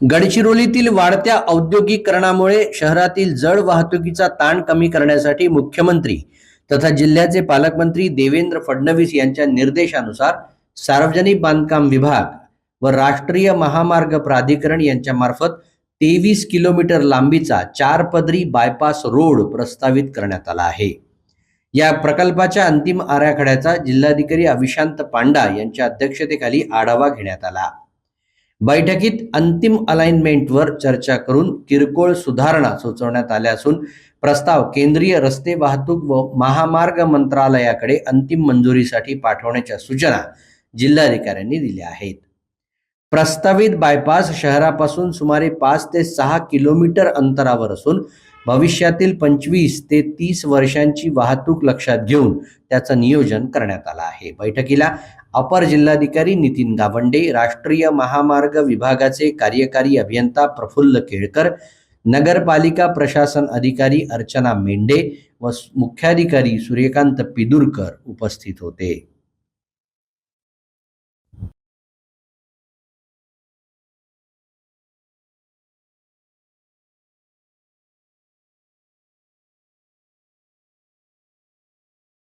गडचिरोलीतील वाढत्या औद्योगिकरणामुळे शहरातील जड वाहतुकीचा ताण कमी करण्यासाठी मुख्यमंत्री तथा जिल्ह्याचे पालकमंत्री देवेंद्र फडणवीस यांच्या निर्देशानुसार सार्वजनिक बांधकाम विभाग व राष्ट्रीय महामार्ग प्राधिकरण यांच्या मार्फत 23 किलोमीटर लांबीचा 4 पदरी बायपास रोड प्रस्तावित करण्यात आला आहे। या प्रकल्पाच्या अंतिम आराखड्याचा जिल्हाधिकारी अविशांत पांडा यांच्या अध्यक्षतेखाली आढावा घेण्यात आला। बैठकीत अंतिम अलाइनमेंटवर चर्चा करून किरकोळ सुधारणा सुचवण्यात आल्या असून प्रस्ताव केंद्रीय रस्ते वाहतूक व महामार्ग मंत्रालयाकडे अंतिम मंजुरीसाठी पाठवण्याच्या सूचना जिल्हाधिकाऱ्यांनी दिल्या आहेत। प्रस्तावित बायपास शहरापासून सुमारे 5 ते 6 किलोमीटर अंतरावर असून भविष्यातील 25 ते 30 वर्षांची वाहतूक लक्षात घेऊन त्याचं नियोजन करण्यात आलं आहे। बैठकीला अपर जिल्हाधिकारी नितीन गावंडे, राष्ट्रीय महामार्ग विभागाचे कार्यकारी अभियंता प्रफुल्ल केळकर, नगरपालिका प्रशासन अधिकारी अर्चना मेंढे व मुख्याधिकारी सूर्यकांत पिदुरकर उपस्थित होते।